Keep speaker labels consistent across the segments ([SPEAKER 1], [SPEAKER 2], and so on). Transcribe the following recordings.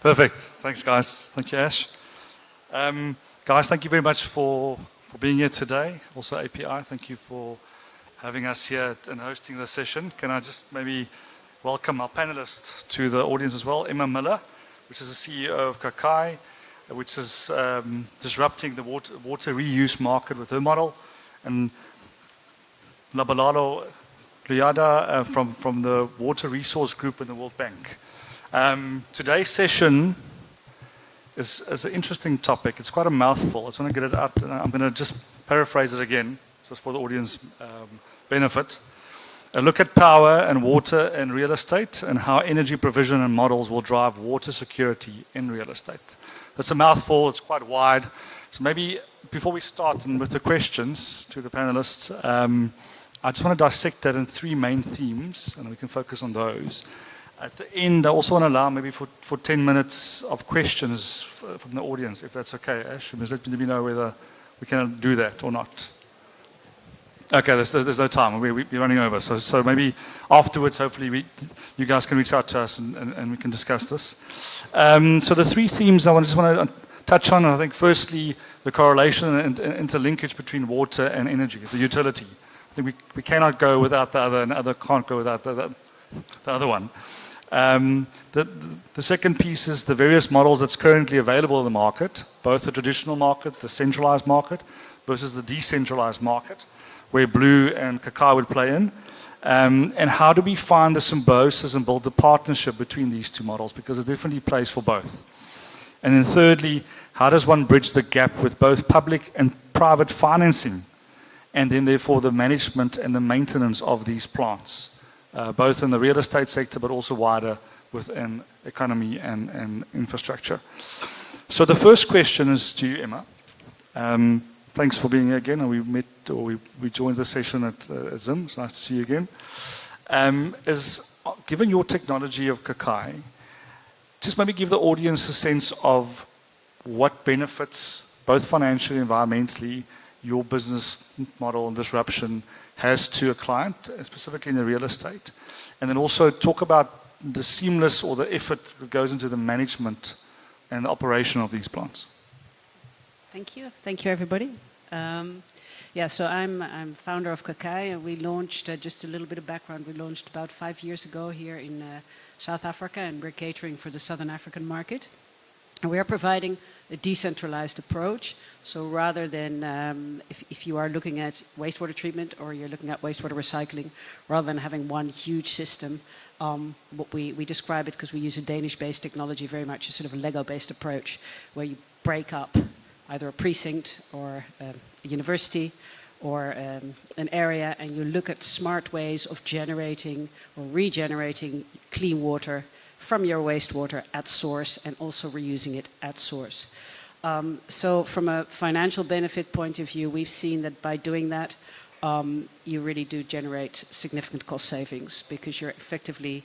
[SPEAKER 1] Perfect. Thanks, guys. Thank you, Ash. Guys, thank you very much for being here today. Also, API, thank you for having us here and hosting the session. Can I just maybe welcome our panelists to the audience as well? Emma Miller, which is the CEO of Kakai, which is disrupting the water reuse market with her model, and Labalalo Luyada from the Water Resource Group in the World Bank. Today's session is an interesting topic. It's quite a mouthful. I just want to get it out, and I'm going to just paraphrase it again, just for the audience benefit. A look at power and water in real estate and how energy provision and models will drive water security in real estate. It's a mouthful. It's quite wide. So maybe before we start and with the questions to the panelists, I just want to dissect that in three main themes, and we can focus on those. At the end, I also want to allow maybe for 10 minutes of questions from the audience, if that's okay, Ash. Just let me know whether we can do that or not. Okay, there's no time. We're running over. So maybe afterwards, hopefully, you guys can reach out to us and we can discuss this. So the three themes I just want to touch on, I think, firstly, the correlation and interlinkage between water and energy, the utility. I think we cannot go without the other, and the other can't go without the other one. The second piece is the various models that's currently available in the market, both the traditional market, the centralized market, versus the decentralized market, where Blue and Kakai would play in. And how do we find the symbiosis and build the partnership between these two models? Because there's definitely place for both. And then thirdly, how does one bridge the gap with both public and private financing, and then therefore the management and the maintenance of these plants, both in the real estate sector but also wider within economy and infrastructure. So the first question is to you, Emma. Thanks for being here again, and we joined the session at Zim. It's nice to see you again. Given your technology of Kakai, just maybe give the audience a sense of what benefits, both financially and environmentally, your business model and disruption has to a client, specifically in the real estate. And then also talk about the seamless or the effort that goes into the management and the operation of these plants.
[SPEAKER 2] Thank you. Thank you, everybody. So I'm founder of Kakai, and we launched, just a little bit of background, we launched about 5 years ago here in South Africa, and we're catering for the Southern African market. And we are providing a decentralized approach. So rather than, if you are looking at wastewater treatment or you're looking at wastewater recycling, rather than having one huge system, what we describe it, because we use a Danish-based technology, very much a sort of a Lego-based approach, where you break up either a precinct or a university or an area, and you look at smart ways of generating or regenerating clean water from your wastewater at source, and also reusing it at source. So from a financial benefit point of view, we've seen that by doing that, you really do generate significant cost savings, because you're effectively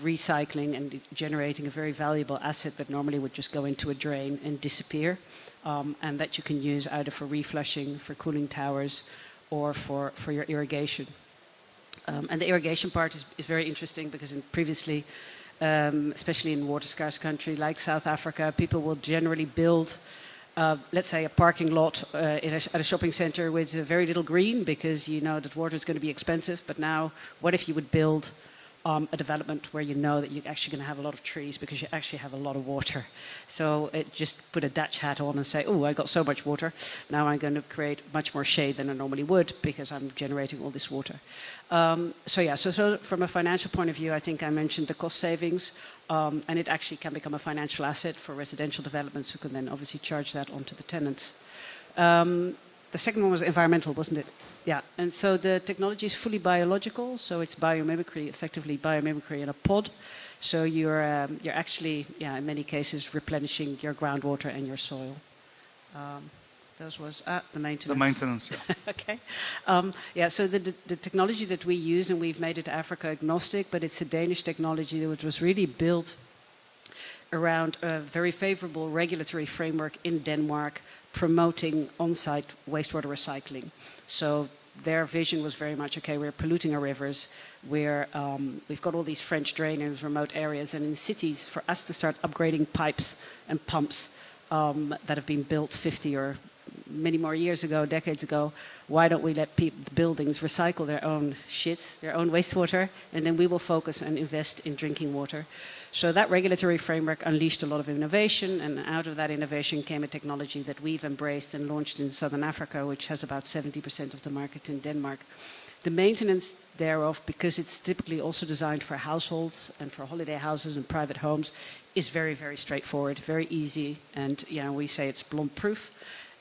[SPEAKER 2] recycling and generating a very valuable asset that normally would just go into a drain and disappear, and that you can use either for reflushing, for cooling towers, or for your irrigation. And the irrigation part is very interesting, because previously, especially in water-scarce country like South Africa, people will generally build, let's say, a parking lot at a shopping center with very little green, because you know that water is going to be expensive. But now, what if you would build a development where you know that you're actually going to have a lot of trees, because you actually have a lot of water? So just put a Dutch hat on and say, oh, I got so much water, now I'm going to create much more shade than I normally would, because I'm generating all this water. So from a financial point of view, I think I mentioned the cost savings, and it actually can become a financial asset for residential developments, who can then obviously charge that onto the tenants. The second one was environmental, wasn't it? Yeah, and so the technology is fully biological, so it's biomimicry, effectively biomimicry in a pod. So you're actually, in many cases, replenishing your groundwater and your soil. Those was the maintenance.
[SPEAKER 1] The maintenance, yeah.
[SPEAKER 2] Okay. So the technology that we use, and we've made it Africa agnostic, but it's a Danish technology that was really built around a very favorable regulatory framework in Denmark, promoting on-site wastewater recycling. So their vision was very much, okay, we're polluting our rivers, we've got all these French drain in remote areas, and in cities, for us to start upgrading pipes and pumps that have been built 50 or many more years ago, decades ago, why don't we let the buildings recycle their own shit, their own wastewater, and then we will focus and invest in drinking water. So that regulatory framework unleashed a lot of innovation, and out of that innovation came a technology that we've embraced and launched in Southern Africa, which has about 70% of the market in Denmark. The maintenance thereof, because it's typically also designed for households and for holiday houses and private homes, is very, very straightforward, very easy, and we say it's blonde-proof.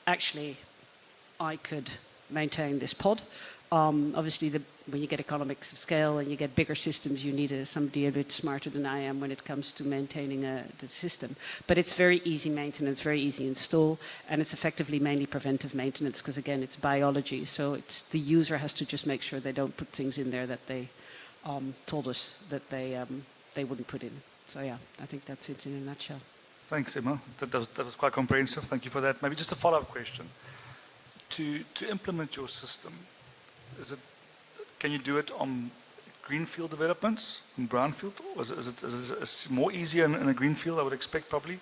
[SPEAKER 2] Actually, I could maintain this pod. Obviously, when you get economics of scale and you get bigger systems, you need somebody a bit smarter than I am when it comes to maintaining the system. But it's very easy maintenance, very easy install, and it's effectively mainly preventive maintenance because, again, it's biology. So the user has to just make sure they don't put things in there that they told us that they wouldn't put in. So, yeah, I think that's it in a nutshell.
[SPEAKER 1] Thanks, Emma. That was quite comprehensive. Thank you for that. Maybe just a follow-up question. To implement your system, can you do it on greenfield developments, in brownfield, or is it more easier in a greenfield, I would expect probably?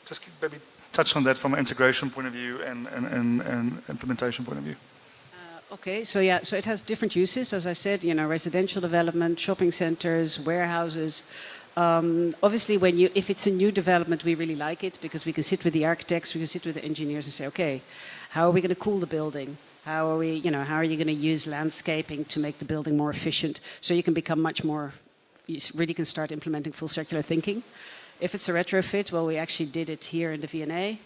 [SPEAKER 1] Just maybe touch on that from an integration point of view and implementation point of view.
[SPEAKER 2] Okay, so it has different uses, as I said, residential development, shopping centers, warehouses. Obviously, if it's a new development, we really like it because we can sit with the architects, we can sit with the engineers and say, okay, how are we going to cool the building? How are you going to use landscaping to make the building more efficient? So you can become much more, you really can start implementing full circular thinking. If it's a retrofit, well, we actually did it here in the V&A,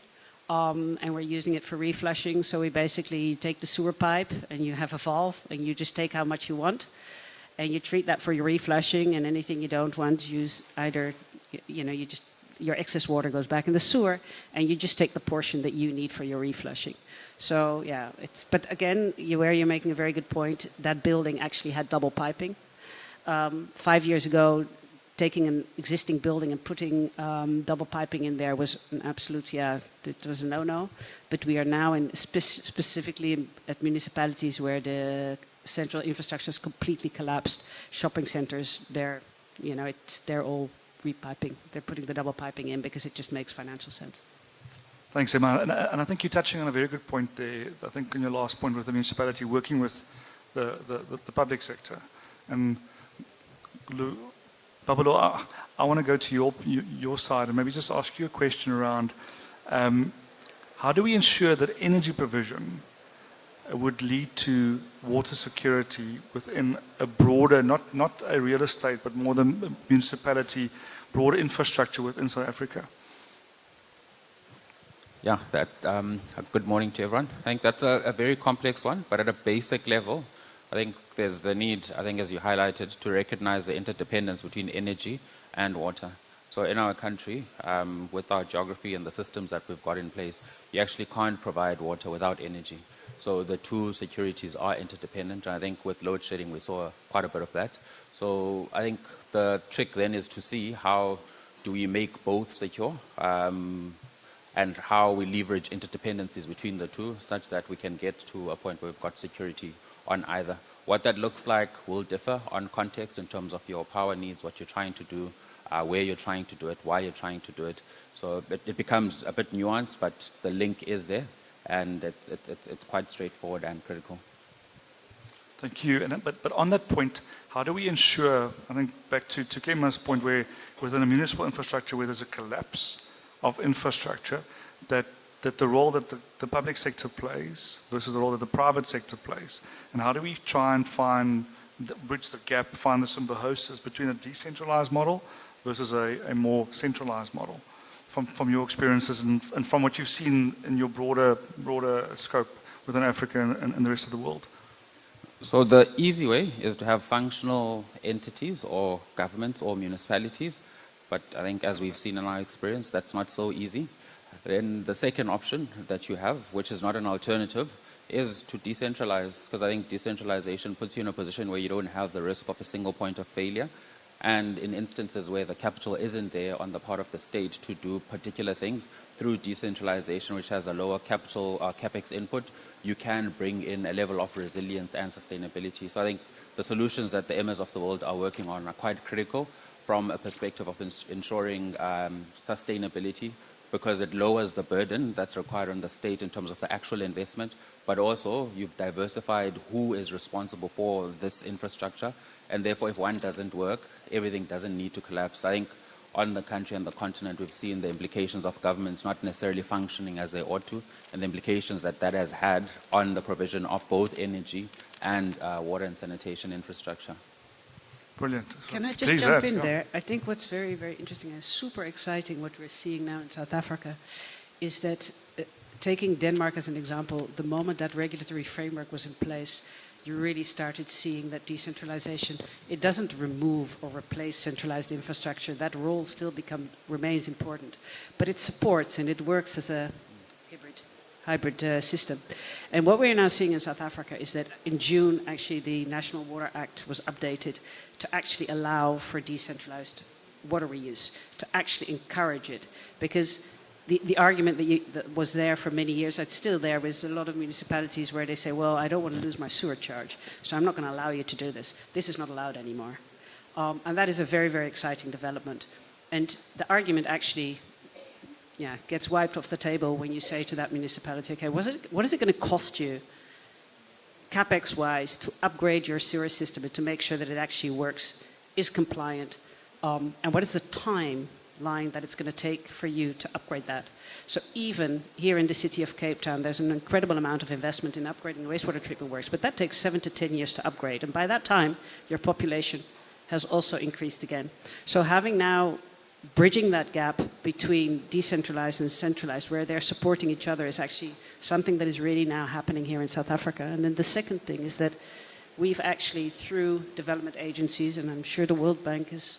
[SPEAKER 2] and we're using it for reflushing. So we basically take the sewer pipe and you have a valve and you just take how much you want. And you treat that for your reflushing, and anything you don't want, use either, your excess water goes back in the sewer, and you just take the portion that you need for your reflushing. So, yeah, but again, you're making a very good point. That building actually had double piping. 5 years ago, taking an existing building and putting double piping in there was an absolute, it was a no-no. But we are now specifically at municipalities where the central infrastructure is completely collapsed. Shopping centers, they're all repiping. They're putting the double piping in because it just makes financial sense.
[SPEAKER 1] Thanks, Emma. And I think you're touching on a very good point there. I think in your last point with the municipality working with the public sector. And Babalo, I want to go to your side and maybe just ask you a question around how do we ensure that energy provision would lead to water security within a broader, not a real estate, but more the municipality, broader infrastructure within South Africa?
[SPEAKER 3] Yeah, good morning to everyone. I think that's a very complex one, but at a basic level, I think there's the need, as you highlighted, to recognize the interdependence between energy and water. So in our country, with our geography and the systems that we've got in place, you actually can't provide water without energy. So the two securities are interdependent, and I think with load shedding we saw quite a bit of that. So I think the trick then is to see how do we make both secure, and how we leverage interdependencies between the two such that we can get to a point where we've got security on either. What that looks like will differ on context in terms of your power needs, what you're trying to do, where you're trying to do it, why you're trying to do it. So it becomes a bit nuanced, but the link is there, and it's quite straightforward and critical.
[SPEAKER 1] Thank you. But on that point, how do we ensure, I think back to Kema's point, where within a municipal infrastructure where there's a collapse of infrastructure, that the role that the public sector plays versus the role that the private sector plays, and how do we try and bridge the gap, find the symbiosis between a decentralized model versus a more centralized model, from your experiences and from what you've seen in your broader scope within Africa and the rest of the world?
[SPEAKER 3] So the easy way is to have functional entities or governments or municipalities. But I think as we've seen in our experience, that's not so easy. Then the second option that you have, which is not an alternative, is to decentralize, because I think decentralization puts you in a position where you don't have the risk of a single point of failure. And in instances where the capital isn't there on the part of the state to do particular things, through decentralization, which has a lower capital capex input, you can bring in a level of resilience and sustainability. So I think the solutions that the emirs of the world are working on are quite critical from a perspective of ensuring sustainability, because it lowers the burden that's required on the state in terms of the actual investment, but also you've diversified who is responsible for this infrastructure, and therefore if one doesn't work, everything doesn't need to collapse. I think on the country and the continent, we've seen the implications of governments not necessarily functioning as they ought to, and the implications that that has had on the provision of both energy and water and sanitation infrastructure.
[SPEAKER 1] Brilliant.
[SPEAKER 2] Can I just
[SPEAKER 1] Please
[SPEAKER 2] jump
[SPEAKER 1] add,
[SPEAKER 2] in
[SPEAKER 1] yeah.
[SPEAKER 2] there? I think what's very, very interesting and super exciting what we're seeing now in South Africa is that, taking Denmark as an example, the moment that regulatory framework was in place, you really started seeing that decentralization, it doesn't remove or replace centralized infrastructure. That role still remains important. But it supports and it works as a hybrid system. And what we're now seeing in South Africa is that in June, actually, the National Water Act was updated to actually allow for decentralized water reuse, to actually encourage it. Because the argument that was there for many years, it's still there, with a lot of municipalities where they say, well, I don't want to lose my sewer charge, so I'm not going to allow you to do this. This is not allowed anymore. And that is a very, very exciting development. And the argument actually gets wiped off the table when you say to that municipality, okay, what is it going to cost you, CapEx-wise, to upgrade your sewer system and to make sure that it actually works, is compliant, and what is the timeline that it's going to take for you to upgrade that? So even here in the city of Cape Town, there's an incredible amount of investment in upgrading wastewater treatment works, but that takes 7 to 10 years to upgrade. And by that time, your population has also increased again. So having now bridging that gap between decentralized and centralized, where they're supporting each other, is actually something that is really now happening here in South Africa. And then the second thing is that we've actually, through development agencies, and I'm sure the World Bank is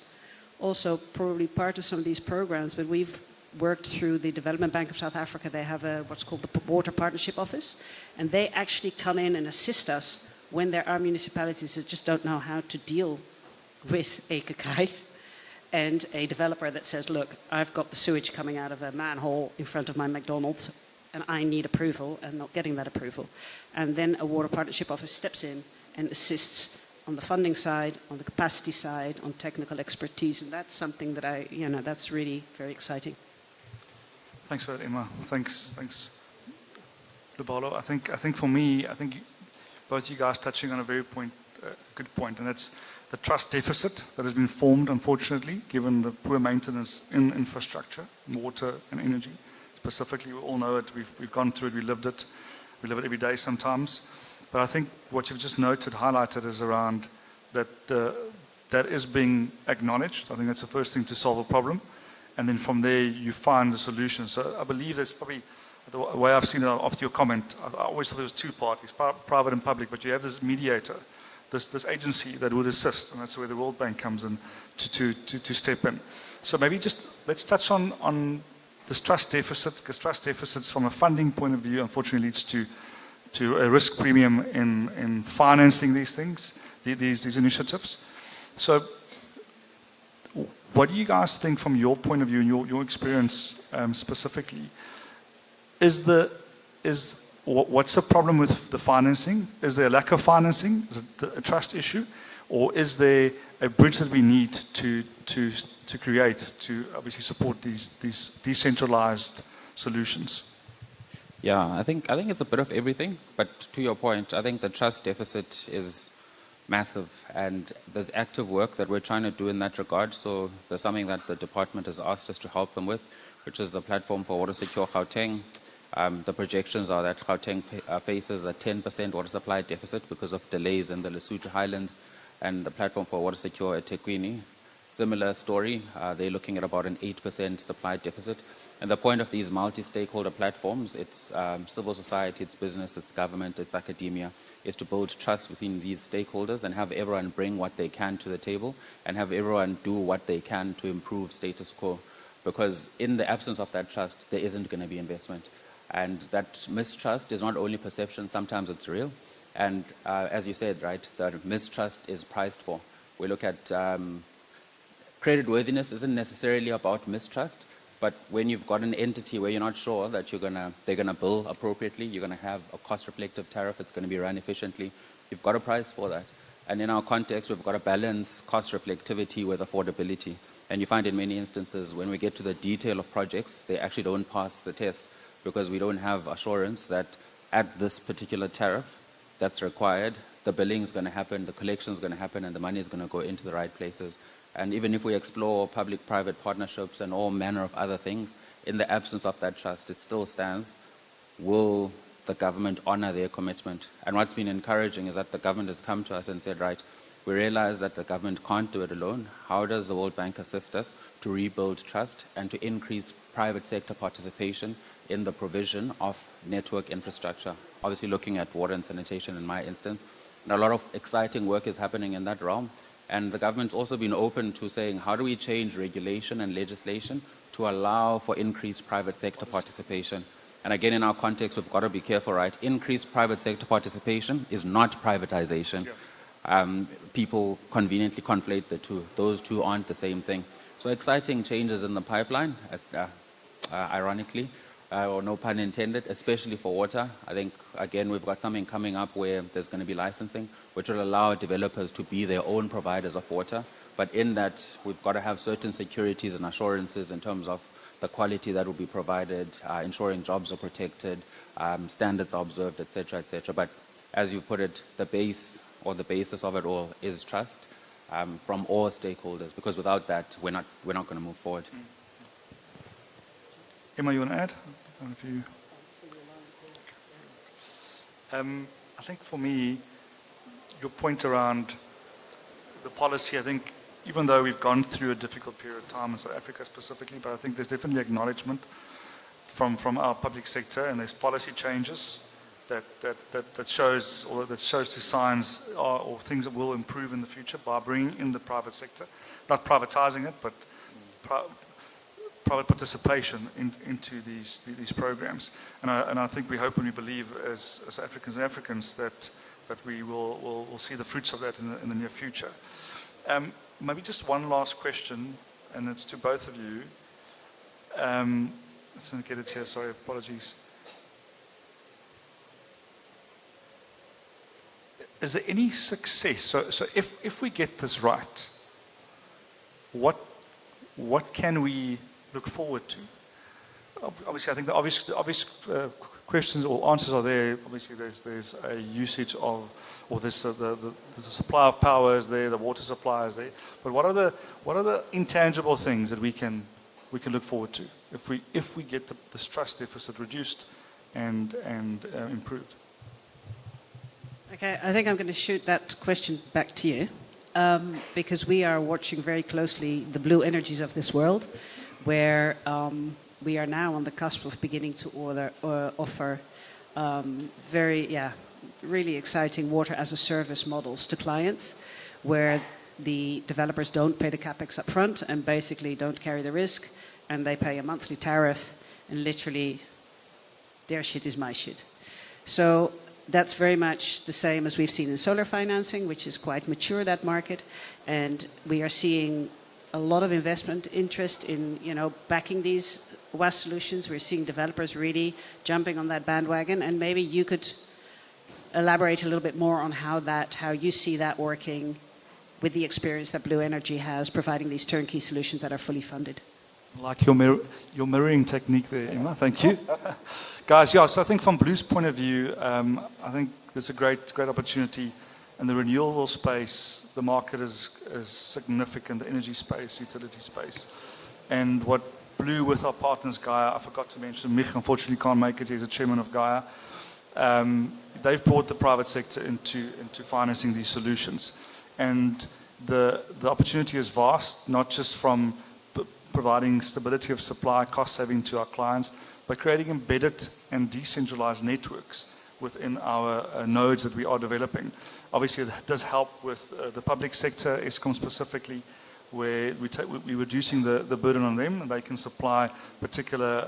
[SPEAKER 2] also probably part of some of these programs, but we've worked through the Development Bank of South Africa. They have what's called the Water Partnership Office, and they actually come in and assist us when there are municipalities that just don't know how to deal with a Kakai and a developer that says, look, I've got the sewage coming out of a manhole in front of my McDonald's and I need approval and not getting that approval. And then a Water Partnership Office steps in and assists on the funding side, on the capacity side, on technical expertise. And that's something that that's really very exciting.
[SPEAKER 1] Thanks for that, Emma. Thanks, Lubalo. I think for me, both you guys touching on a very good point, and that's the trust deficit that has been formed, unfortunately, given the poor maintenance in infrastructure, water and energy. Specifically, we all know it. We've gone through it. We lived it. We live it every day sometimes. But I think what you've just highlighted, is around that that is being acknowledged. I think that's the first thing to solve a problem. And then from there, you find the solution. So I believe that's probably the way I've seen it after your comment. I always thought there was two parties, private and public, but you have this mediator, this agency that would assist, and that's where the World Bank comes in to step in. So maybe just let's touch on this trust deficit, because trust deficits from a funding point of view, unfortunately, leads to a risk premium in financing these things, these initiatives. So what do you guys think from your point of view and your experience specifically? What's the problem with the financing? Is there a lack of financing? Is it a trust issue? Or is there a bridge that we need to create to obviously support these decentralized solutions?
[SPEAKER 3] Yeah, I think it's a bit of everything. But to your point, I think the trust deficit is massive, and there's active work that we're trying to do in that regard. So there's something that the department has asked us to help them with, which is the platform for Water Secure Gauteng. The projections are that Gauteng faces a 10% water supply deficit because of delays in the Lesotho Highlands, and the platform for Water Secure eThekwini, similar story. They're looking at about an 8% supply deficit. And the point of these multi-stakeholder platforms, it's civil society, it's business, it's government, it's academia, is to build trust within these stakeholders and have everyone bring what they can to the table and have everyone do what they can to improve status quo. Because in the absence of that trust, there isn't going to be investment. And that mistrust is not only perception, sometimes it's real. And as you said, right, the mistrust is priced for. We look at creditworthiness isn't necessarily about mistrust, but when you've got an entity where you're not sure that they're gonna bill appropriately, you're gonna have a cost-reflective tariff, it's gonna be run efficiently, you've got a price for that. And in our context, we've got to balance cost reflectivity with affordability. And you find in many instances, when we get to the detail of projects, they actually don't pass the test because we don't have assurance that at this particular tariff that's required, the billing is going to happen, the collection is going to happen, and the money is going to go into the right places. And even if we explore public-private partnerships and all manner of other things, in the absence of that trust, it still stands. Will the government honor their commitment? And what's been encouraging is that the government has come to us and said, right, we realize that the government can't do it alone. How does the World Bank assist us to rebuild trust and to increase private sector participation in the provision of network infrastructure? Obviously looking at water and sanitation in my instance. And a lot of exciting work is happening in that realm. And the government's also been open to saying, how do we change regulation and legislation to allow for increased private sector participation? And again, in our context, we've got to be careful, right? Increased private sector participation is not privatization. Yeah. People conveniently conflate the two. Those two aren't the same thing. So exciting changes in the pipeline, ironically, or no pun intended, especially for water. I think, again, we've got something coming up where there's going to be licensing, which will allow developers to be their own providers of water. But in that, we've got to have certain securities and assurances in terms of the quality that will be provided, ensuring jobs are protected, standards are observed, et cetera, But as you put it, the base or the basis of it all is trust from all stakeholders, because without that, we're not going to move forward.
[SPEAKER 1] Emma, you want to add? I don't know if you... I think for me, your point around the policy, I think even though we've gone through a difficult period of time in South Africa specifically, but I think there's definitely acknowledgement from our public sector, and there's policy changes that shows to signs or things that will improve in the future by bringing in the private sector, not privatizing it, but private participation into these programs. And I think we hope and we believe as Africans and Africans that we will see the fruits of that in the near future. Maybe just one last question, and it's to both of you. Let's get it here, sorry, apologies. Is there any success? So if we get this right, what can we look forward to? Obviously, I think the obvious questions or answers are there. Obviously, there's a usage of, or there's the supply of power is there, the water supply is there. But what are the intangible things that we can look forward to if we get this trust deficit reduced and improved?
[SPEAKER 2] Okay, I think I'm going to shoot that question back to you because we are watching very closely the blue energies of this world, where we are now on the cusp of beginning to offer really exciting water as a service models to clients, where the developers don't pay the capex up front and basically don't carry the risk, and they pay a monthly tariff, and literally their shit is my shit. So that's very much the same as we've seen in solar financing, which is quite mature, that market, and we are seeing a lot of investment interest in backing these WAS solutions. We're seeing developers really jumping on that bandwagon, and maybe you could elaborate a little bit more on how you see that working with the experience that Blue Energy has providing these turnkey solutions that are fully funded.
[SPEAKER 1] Like your mirroring technique there, Emma. Thank you. Guys, so I think from Blue's point of view, I think there's a great opportunity in the renewable space. The market is significant, the energy space, utility space. And what Blue with our partners, Gaia, I forgot to mention, Mich unfortunately can't make it, he's the chairman of Gaia. They've brought the private sector into financing these solutions. And the opportunity is vast, not just from providing stability of supply, cost saving to our clients, but creating embedded and decentralized networks within our nodes that we are developing. Obviously, it does help with the public sector, Eskom specifically, where we're reducing the burden on them, and they can supply particular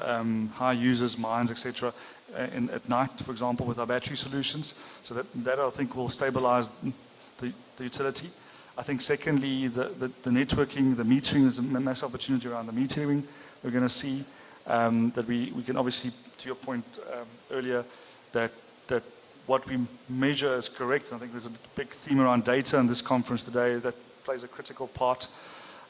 [SPEAKER 1] high users, mines, etc., at night, for example, with our battery solutions. So that I think will stabilize the utility. I think secondly, the networking, the metering is a massive opportunity around the metering. We're going to see that we can obviously, to your point earlier, that what we measure is correct. I think there's a big theme around data in this conference today that plays a critical part.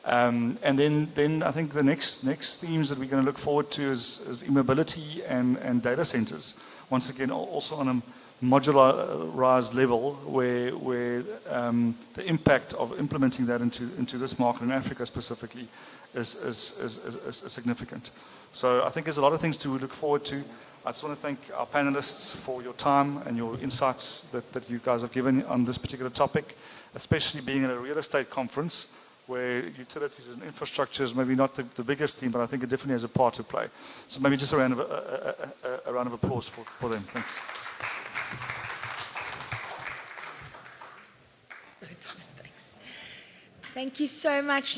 [SPEAKER 1] And then I think the next themes that we're going to look forward to is e-mobility and data centers. Once again, also on a modularized level where the impact of implementing that into this market in Africa specifically is significant. So I think there's a lot of things to look forward to. I just want to thank our panelists for your time and your insights that you guys have given on this particular topic, especially being at a real estate conference where utilities and infrastructure is maybe not the biggest theme, but I think it definitely has a part to play. So maybe just a round of applause for them. Thanks.
[SPEAKER 4] Thank you so much.